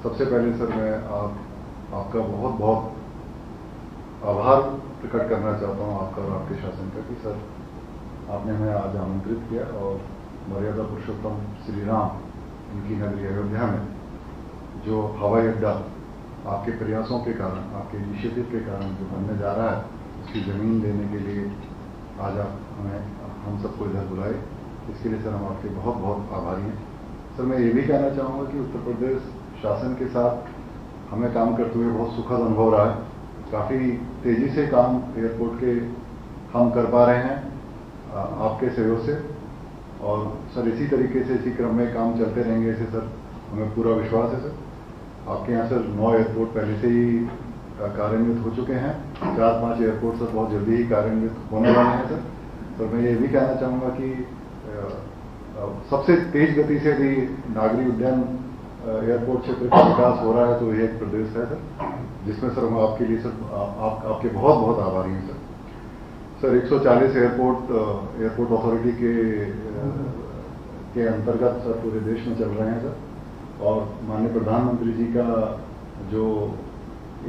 सबसे पहले सर मैं आपका बहुत बहुत आभार प्रकट करना चाहता हूं आपका और आपके शासन का कि सर आपने हमें आज आमंत्रित किया और मर्यादा पुरुषोत्तम श्री राम इनकी नगरी अयोध्या में जो हवाई अड्डा आपके प्रयासों के कारण, आपके इनिशिएटिव के कारण जो बनने जा रहा है, उसकी ज़मीन देने के लिए आज आप हम सबको इधर बुलाए, इसके लिए सर हम आपके बहुत बहुत आभारी हैं। सर मैं ये भी कहना चाहूँगा कि उत्तर प्रदेश शासन के साथ हमें काम करते हुए बहुत सुखद अनुभव रहा है। काफ़ी तेज़ी से काम एयरपोर्ट के हम कर पा रहे हैं आपके सहयोग से, और सर इसी तरीके से इसी क्रम में काम चलते रहेंगे, ऐसे सर हमें पूरा विश्वास है। सर आपके यहाँ सर 9 एयरपोर्ट पहले से ही कार्यान्वित हो चुके हैं, 4-5 एयरपोर्ट सर बहुत जल्दी ही कार्यान्वित होने वाले हैं। सर मैं ये भी कहना चाहूँगा कि सबसे तेज गति से भी नागरी उड्डयन एयरपोर्ट क्षेत्र का विकास हो रहा है, तो ये एक प्रदेश है सर, जिसमें सर हम आपके लिए सर आपके बहुत बहुत आभारी हैं। सर 140 एयरपोर्ट अथॉरिटी के अंतर्गत सर पूरे देश में चल रहे हैं सर, और माननीय प्रधानमंत्री जी का जो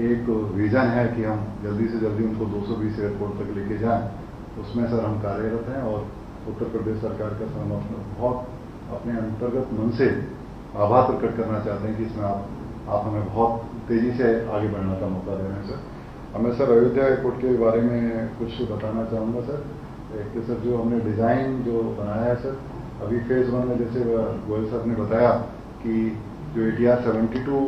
एक विजन है कि हम जल्दी से जल्दी उनको 220 एयरपोर्ट तक लेके जाएं, उसमें सर हम कार्यरत हैं। और उत्तर प्रदेश सरकार का सर हम बहुत अपने अंतर्गत मन से आभार प्रकट करना चाहते हैं कि इसमें आप हमें बहुत तेज़ी से आगे बढ़ने का मौका दे रहे हैं। सर मैं सर अयोध्या एयरपोर्ट के बारे में कुछ बताना चाहूँगा। सर एक तो सर जो हमने डिज़ाइन जो बनाया है सर, अभी फेज़ 1 में जैसे गोयल साहब ने बताया कि जो ATR 72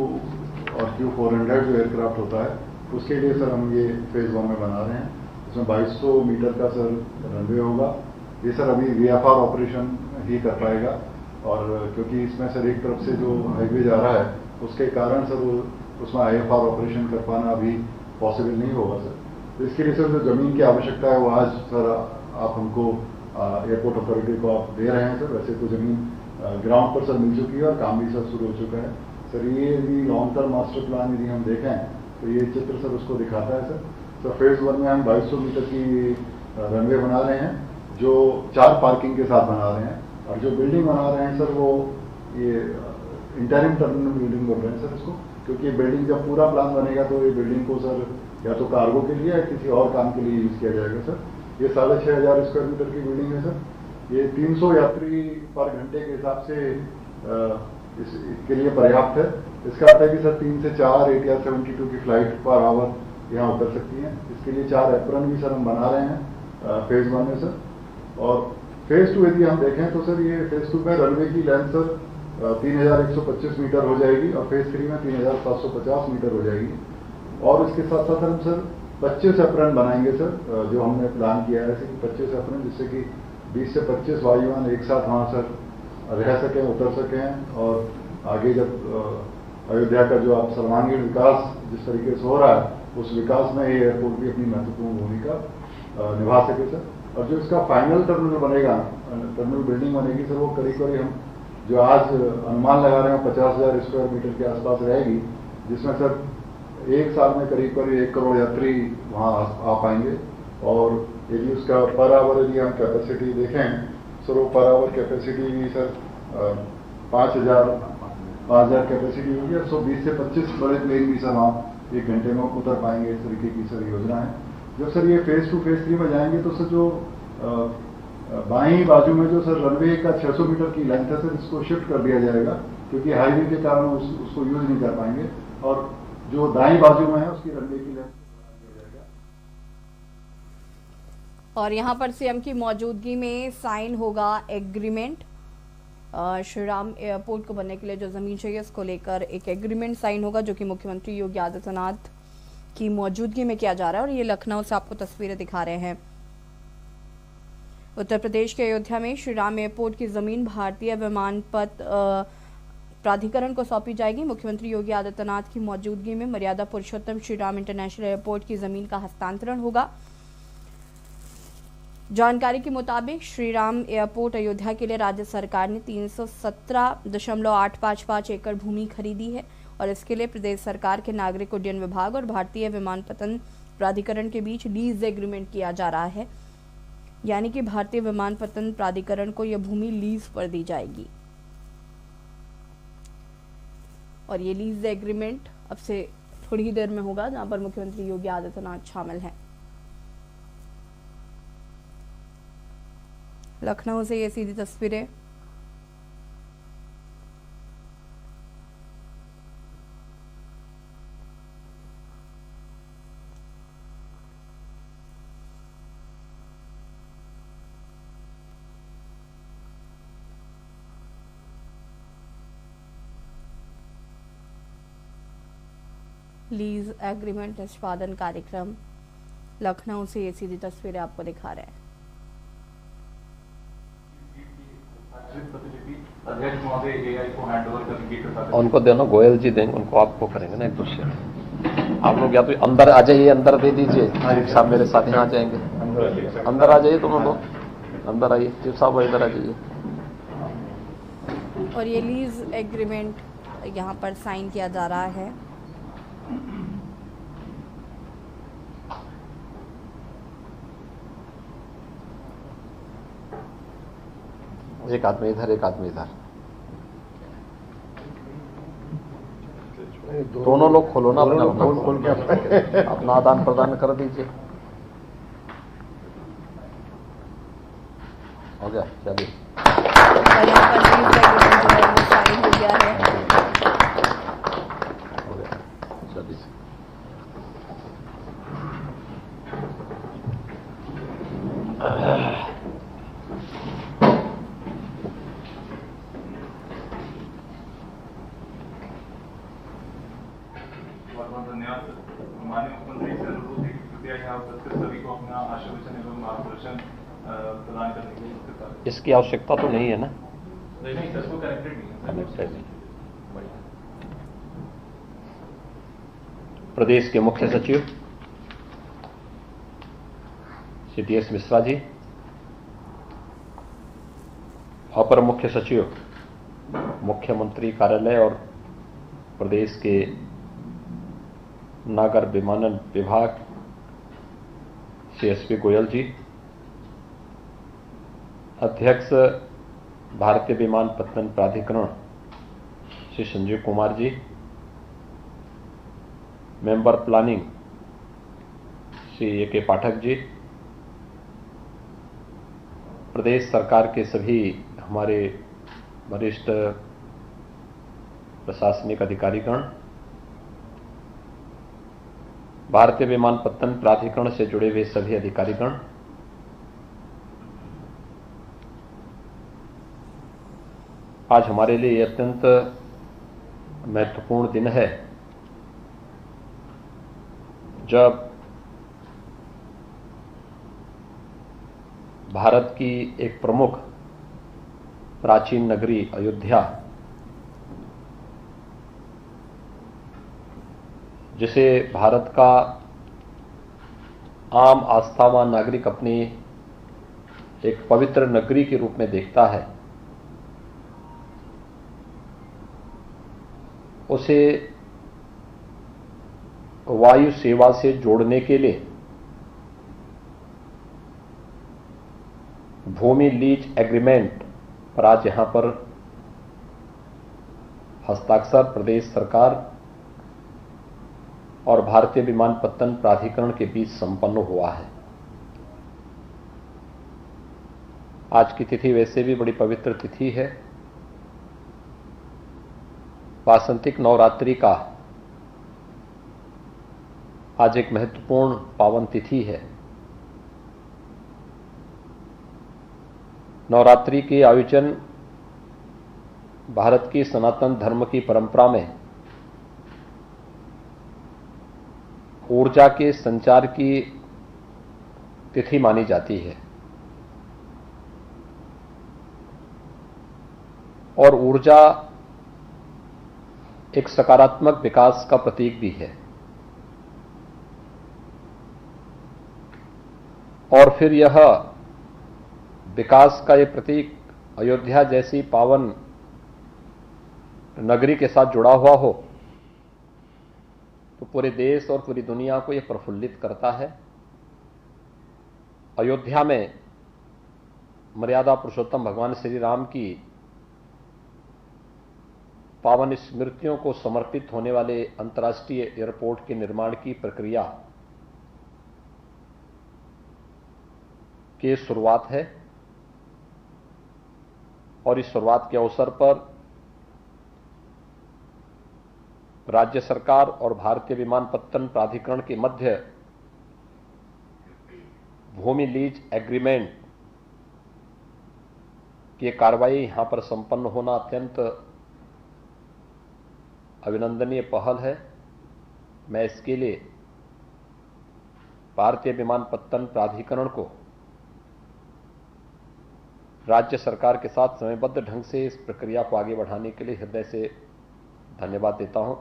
और Q400 जो एयरक्राफ्ट होता है, उसके लिए सर हम ये फेज़ 1 में बना रहे हैं। इसमें 2200 मीटर का सर रनवे होगा। ये सर अभी VFR ऑपरेशन ही कर पाएगा, और क्योंकि इसमें सर एक तरफ से जो हाईवे जा रहा है उसके कारण सर उसमें IFR ऑपरेशन कर पाना अभी पॉसिबल नहीं होगा सर। तो इसके लिए सर जो ज़मीन की आवश्यकता है वो आज सर आप हमको एयरपोर्ट अथॉरिटी को आप दे रहे हैं सर। वैसे तो ज़मीन ग्राउंड पर सर मिल चुकी है और काम भी सर शुरू हो चुका है सर। ये यदि लॉन्ग टर्म मास्टर प्लान यदि हम देखें तो ये चित्र सर उसको दिखाता है सर। फेज़ 1 में हम 2200 मीटर की रनवे बना रहे हैं, जो 4 पार्किंग के साथ बना रहे हैं, और जो बिल्डिंग बना रहे हैं सर वो ये इंटरिम टर्मिनल बिल्डिंग बोल रहे हैं सर इसको, क्योंकि बिल्डिंग जब पूरा प्लान बनेगा तो ये बिल्डिंग को सर या तो कार्गो के लिए या किसी और काम के लिए यूज़ किया जाएगा सर। ये 6500 स्क्वायर मीटर की बिल्डिंग है सर। ये 300 यात्री पर घंटे के हिसाब से इसके लिए पर्याप्त है। इसका अर्थ है कि सर 3 से 4 ATR 72 की फ्लाइट पर आवर यहाँ उतर सकती हैं। इसके लिए 4 एप्रन भी सर हम बना रहे हैं फेज़ 1 में सर। और फेज़ 2 यदि हम देखें तो सर ये फेज़ 2 में रनवे की लेंथ सर 3125 मीटर हो जाएगी, और फेज़ 3 में 3750 मीटर हो जाएगी। और इसके साथ साथ हम सर 25 एप्रन बनाएंगे सर, जो हमने प्लान किया है कि 25 एप्रन, जिससे कि 20 से 25 वायुयान एक साथ वहाँ सर रह सकें, उतर सकें। और आगे जब अयोध्या का जो आप सर्वांगीण विकास जिस तरीके से हो रहा है, उस विकास में ये एयरपोर्ट भी अपनी महत्वपूर्ण भूमिका निभा सके सर। और जो इसका फाइनल टर्मिनल बनेगा, टर्मिनल बिल्डिंग बनेगी सर, वो करीब हम जो आज अनुमान लगा रहे हैं 50,000 स्क्वायर मीटर के आसपास रहेगी, जिसमें सर एक साल में करीब 1 करोड़ यात्री वहाँ आ पाएंगे। और यदि उसका पर आवर यदि हम कैपेसिटी देखें सर, वो पर आवर कैपेसिटी भी सर 5,000 कैपेसिटी होगी। 120 से 25 बड़े प्लेन भी सर वहाँ 1 घंटे में उतर पाएंगे। इस तरीके की सर योजना है। जब सर ये फेज़ 2 फेज़ 3 में जाएंगे तो सर जो बाईं बाजू में जो सर रनवे का 600 मीटर की लेंथ है सर, इसको शिफ्ट कर दिया जाएगा, क्योंकि हाईवे के कारण उसको यूज नहीं कर पाएंगे। और जो दाईं बाजू में है उसकी रनवे की लेंथ दिया जाएगा। और यहाँ पर CM की मौजूदगी में साइन होगा एग्रीमेंट। श्री राम एयरपोर्ट को बनने के लिए जो जमीन चाहिए उसको लेकर एक एग्रीमेंट साइन होगा, जो कि मुख्यमंत्री योगी आदित्यनाथ की मौजूदगी में किया जा रहा है। और ये लखनऊ से आपको तस्वीरें दिखा रहे हैं। उत्तर प्रदेश के अयोध्या में श्री राम एयरपोर्ट की जमीन भारतीय विमानपथ प्राधिकरण को सौंपी जाएगी। मुख्यमंत्री योगी आदित्यनाथ की मौजूदगी में मर्यादा पुरुषोत्तम श्री राम इंटरनेशनल एयरपोर्ट की जमीन का हस्तांतरण होगा। जानकारी के मुताबिक श्री राम एयरपोर्ट अयोध्या के लिए राज्य सरकार ने 317.855 एकड़ भूमि खरीदी है, और इसके लिए प्रदेश सरकार के नागरिक उड्डयन विभाग और भारतीय विमानपत्तन प्राधिकरण के बीच लीज एग्रीमेंट किया जा रहा है। यानी कि भारतीय विमानपत्तन प्राधिकरण को यह भूमि लीज पर दी जाएगी। और ये लीज एग्रीमेंट अब से थोड़ी ही देर में होगा, जहां पर मुख्यमंत्री योगी आदित्यनाथ शामिल हैं। लखनऊ से ये सीधी तस्वीरें। लीज एग्रीमेंट निष्पादन कार्यक्रम, लखनऊ से ये सीधी तस्वीरें आपको दिखा रहे हैं। उनको देना, गोयल जी देंगे उनको, आपको करेंगे ना एक क्वेश्चन। आप लोग या तो अंदर आ जाइए, अंदर दे दीजिए, चीफ साहब मेरे साथ यहाँ जाएंगे। अंदर आ जाइए दोनों लोग, अंदर आइए, चीफ साहब इधर आ जाइए। और ये लीज एग्रीमेंट यहाँ पर साइन किया जा रहा है। एक आदमी इधर, एक आदमी इधर, दोनों लोग खोलो ना अपना अपना आदान प्रदान कर दीजिए। हो गया, चलिए। और यहाँ पर लीज एग्रीमेंट जो है वो साइन हो गया है। हो गया, चलिए। धन्यवाद। माननीय मुख्यमंत्री से अनुरोध है कि कृपया यहाँ उपस्थित सभी को अपना आशीर्वचन एवं मार्गदर्शन प्रदान करने के लिए। इसकी आवश्यकता तो नहीं है ना? नहीं सर, वो कनेक्टेड नहीं है। कनेक्टेड नहीं। प्रदेश के मुख्य सचिव श्री टी एस मिश्रा जी, अपर मुख्य सचिव मुख्यमंत्री कार्यालय और प्रदेश के नागर विमानन विभाग श्री एस.पी. गोयल जी, अध्यक्ष भारतीय विमानपत्तन प्राधिकरण Shri Sanjeev Kumar ji, member planning Shri A K. Pathak ji, प्रदेश सरकार के सभी हमारे वरिष्ठ प्रशासनिक अधिकारीगण, भारतीय विमानपत्तन प्राधिकरण से जुड़े हुए सभी अधिकारीगण, आज हमारे लिए यह अत्यंत महत्वपूर्ण दिन है जब भारत की एक प्रमुख प्राचीन नगरी अयोध्या, जिसे भारत का आम आस्थावान नागरिक अपनी एक पवित्र नगरी के रूप में देखता है, उसे वायु सेवा से जोड़ने के लिए भूमि लीज एग्रीमेंट पर आज यहां पर हस्ताक्षर प्रदेश सरकार और भारतीय विमानपत्तन प्राधिकरण के बीच संपन्न हुआ है। आज की तिथि वैसे भी बड़ी पवित्र तिथि है। वासंतिक नवरात्रि का आज एक महत्वपूर्ण पावन तिथि है। नवरात्रि के आयोजन भारत की सनातन धर्म की परंपरा में ऊर्जा के संचार की तिथि मानी जाती है और ऊर्जा एक सकारात्मक विकास का प्रतीक भी है। और फिर यह विकास का ये प्रतीक अयोध्या जैसी पावन नगरी के साथ जुड़ा हुआ हो तो पूरे देश और पूरी दुनिया को यह प्रफुल्लित करता है। अयोध्या में मर्यादा पुरुषोत्तम भगवान श्री राम की पावन स्मृतियों को समर्पित होने वाले अंतर्राष्ट्रीय एयरपोर्ट के निर्माण की प्रक्रिया की शुरुआत है और इस शुरुआत के अवसर पर राज्य सरकार और भारतीय विमानपत्तन प्राधिकरण के मध्य भूमि लीज एग्रीमेंट की कार्रवाई यहां पर संपन्न होना अत्यंत अभिनंदनीय पहल है। मैं इसके लिए भारतीय विमानपत्तन प्राधिकरण को राज्य सरकार के साथ समयबद्ध ढंग से इस प्रक्रिया को आगे बढ़ाने के लिए हृदय से धन्यवाद देता हूं।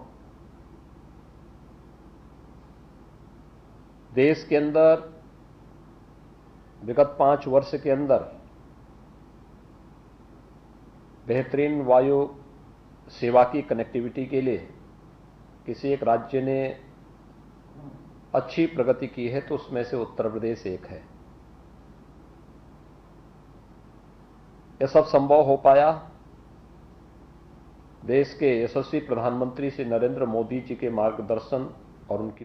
देश के अंदर विगत 5 वर्ष के अंदर बेहतरीन वायु सेवा की कनेक्टिविटी के लिए किसी एक राज्य ने अच्छी प्रगति की है तो उसमें से उत्तर प्रदेश एक है। यह सब संभव हो पाया देश के यशस्वी प्रधानमंत्री श्री नरेंद्र मोदी जी के मार्गदर्शन और उनकी